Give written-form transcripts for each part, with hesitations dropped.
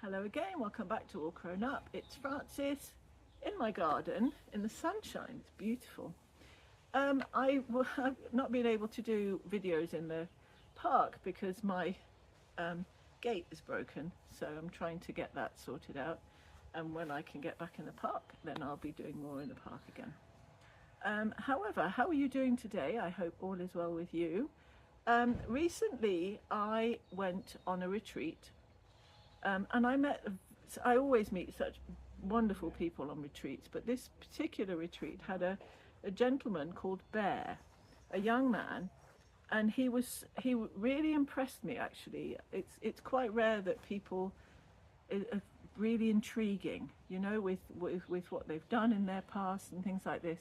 Hello again, welcome back to All Crone Up. It's Frances in my garden in the sunshine. It's beautiful. I've not been able to do videos in the park because my gate is broken, so I'm trying to get that sorted out. And when I can get back in the park, then I'll be doing more in the park again. However, how are you doing today? I hope all is well with you. Recently, I went on a retreat, and I always meet such wonderful people on retreats, but this particular retreat had a gentleman called Bear, a young man, and he really impressed me. Actually, it's quite rare that people are really intriguing, you know, with what they've done in their past and things like this.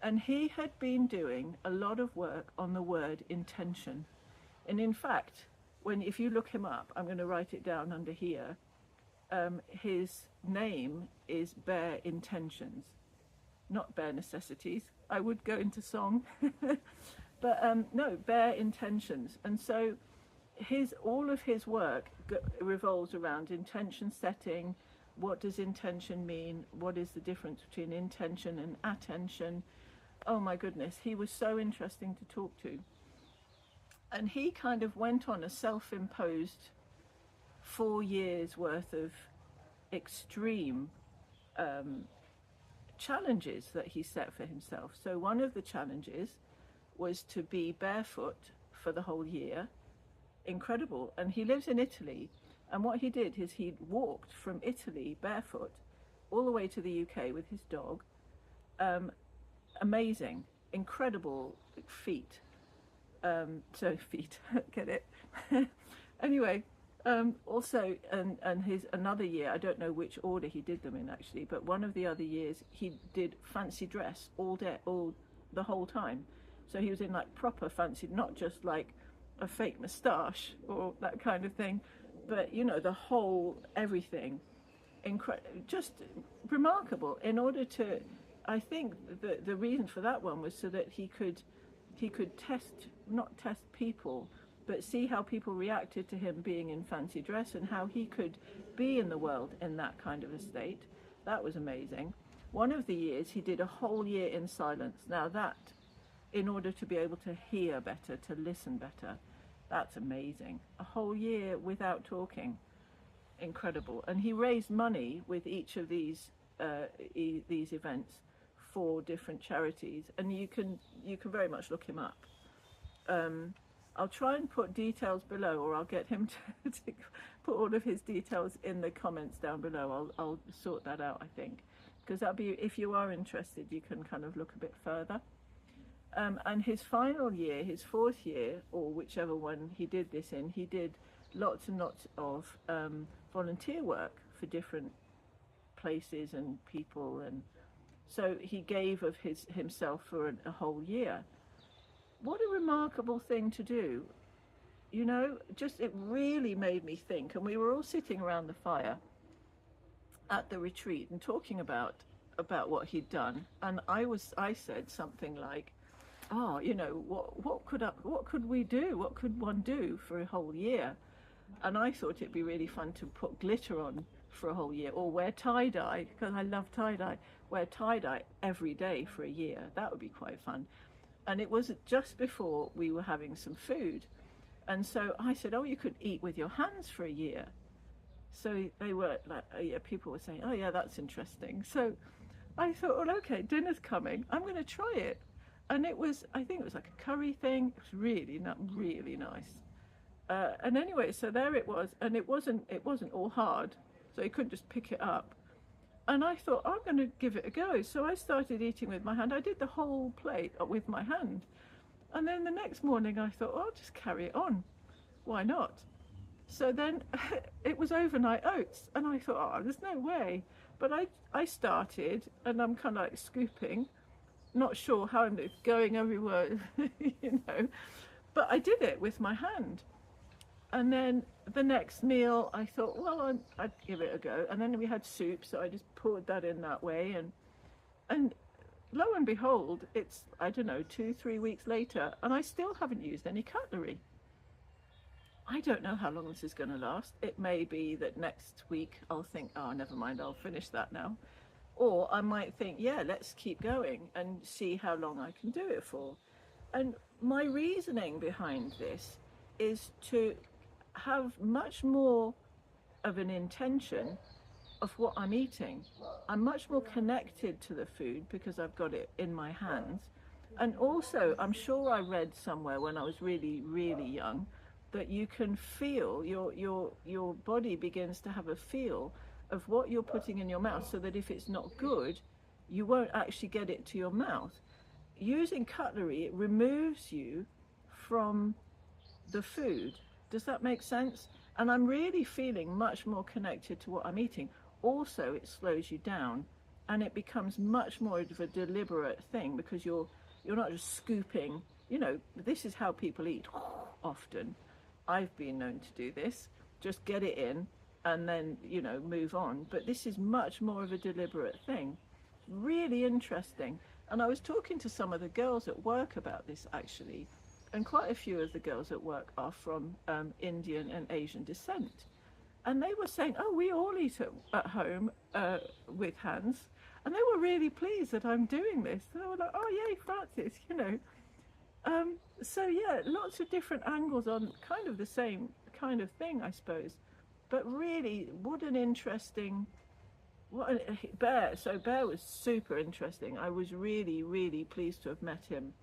And he had been doing a lot of work on the word intention, and in fact, if you look him up, I'm going to write it down under here. His name is Bare Intentions, not Bare Necessities. I would go into song, but no, Bare Intentions. And so all of his work revolves around intention setting. What does intention mean? What is the difference between intention and attention? Oh my goodness, he was so interesting to talk to. And he kind of went on a self-imposed 4 years worth of extreme challenges that he set for himself. So one of the challenges was to be barefoot for the whole year. Incredible. And he lives in Italy. And what he did is he walked from Italy barefoot all the way to the UK with his dog. Amazing, incredible feat. Feet, get it? Anyway, also, and his another year, I don't know which order he did them in actually, but one of the other years he did fancy dress the whole time. So he was in like proper fancy, not just like a fake moustache or that kind of thing, but you know, the whole everything, just remarkable. In order to, I think the reason for that one was so that he could not test people, but see how people reacted to him being in fancy dress and how he could be in the world in that kind of a state. That was amazing. One of the years he did a whole year in silence. Now that, in order to be able to hear better, to listen better, that's amazing. A whole year without talking. Incredible. And he raised money with each of these events for different charities, and you can very much look him up. I'll try and put details below, or I'll get him to put all of his details in the comments down below. I'll sort that out, I think, because that'll be, if you are interested, you can kind of look a bit further. And his final year, his 4th year, or whichever one he did this in, he did lots and lots of volunteer work for different places and people, and so he gave of himself for a whole year. What a remarkable thing to do. You know, just it really made me think. And we were all sitting around the fire at the retreat and talking about what he'd done. And I said something like, "Oh, you know, what could we do? What could one do for a whole year?" And I thought it'd be really fun to put glitter on for a whole year, or wear tie-dye, because I love tie-dye. Wear tie-dye every day for a year. That would be quite fun. And it was just before we were having some food, and so I said, "Oh, you could eat with your hands for a year." So they were like, oh, yeah, people were saying, "Oh yeah, that's interesting." So I thought, well, okay, dinner's coming, I'm going to try it. And I think it was like a curry thing. It was really nice. And anyway, so there it was, and it wasn't all hard, so you couldn't just pick it up. And I thought, I'm going to give it a go. So I started eating with my hand. I did the whole plate with my hand. And then the next morning I thought, I'll just carry it on. Why not? So then it was overnight oats. And I thought, oh, there's no way. But I started, and I'm kind of like scooping, not sure how I'm going everywhere, you know. But I did it with my hand. And then the next meal, I thought, well, I'd give it a go. And then we had soup, so I just poured that in that way. And lo and behold, it's, I don't know, 2-3 weeks later, and I still haven't used any cutlery. I don't know how long this is going to last. It may be that next week I'll think, oh, never mind, I'll finish that now. Or I might think, yeah, let's keep going and see how long I can do it for. And my reasoning behind this is to have much more of an intention of what I'm eating. I'm much more connected to the food because I've got it in my hands. And also, I'm sure I read somewhere when I was really, really young that you can feel your body begins to have a feel of what you're putting in your mouth, so that if it's not good, you won't actually get it to your mouth. Using cutlery, it removes you from the food. Does that make sense? And I'm really feeling much more connected to what I'm eating. Also, it slows you down and it becomes much more of a deliberate thing, because you're not just scooping. You know, this is how people eat often. I've been known to do this. Just get it in and then, you know, move on. But this is much more of a deliberate thing. Really interesting. And I was talking to some of the girls at work about this, actually, and quite a few of the girls at work are from Indian and Asian descent. And they were saying, oh, we all eat at home with hands. And they were really pleased that I'm doing this. And they were like, oh, yay, Francis, you know. So, yeah, lots of different angles on kind of the same kind of thing, I suppose. But really, what an interesting... Bear. So Bear was super interesting. I was really, really pleased to have met him.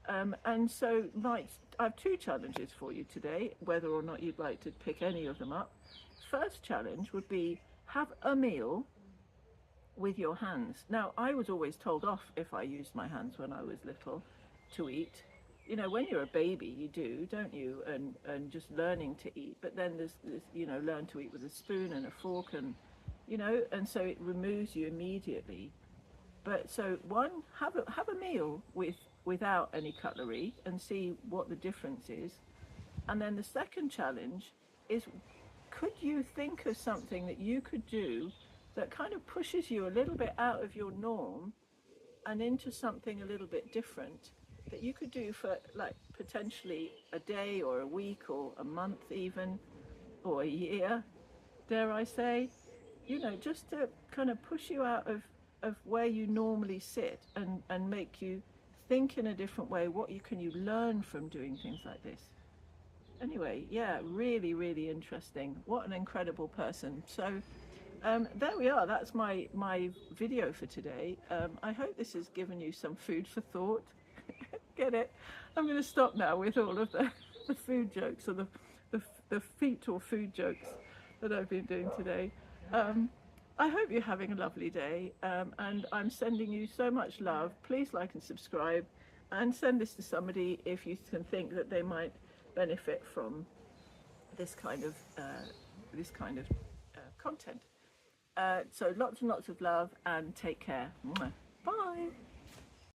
And so I have two challenges for you today, whether or not you'd like to pick any of them up. First challenge would be have a meal with your hands. Now, I was always told off if I used my hands when I was little to eat. You know, when you're a baby, you do, don't you? And just learning to eat. But then there's, you know, learn to eat with a spoon and a fork, and you know, and so it removes you immediately. But so one, have a meal without any cutlery and see what the difference is. And then the second challenge is, could you think of something that you could do that kind of pushes you a little bit out of your norm and into something a little bit different, that you could do for like potentially a day or a week or a month even, or a year, dare I say? You know, just to kind of push you out of where you normally sit and make you think in a different way. What can you learn from doing things like this? Anyway, yeah, really, really interesting. What an incredible person. So there we are. That's my video for today. I hope this has given you some food for thought. Get it? I'm going to stop now with all of the food jokes, or the feet or food jokes that I've been doing today. I hope you're having a lovely day, and I'm sending you so much love. Please like and subscribe, and send this to somebody if you can think that they might benefit from this kind of content. So lots and lots of love, and take care. Bye.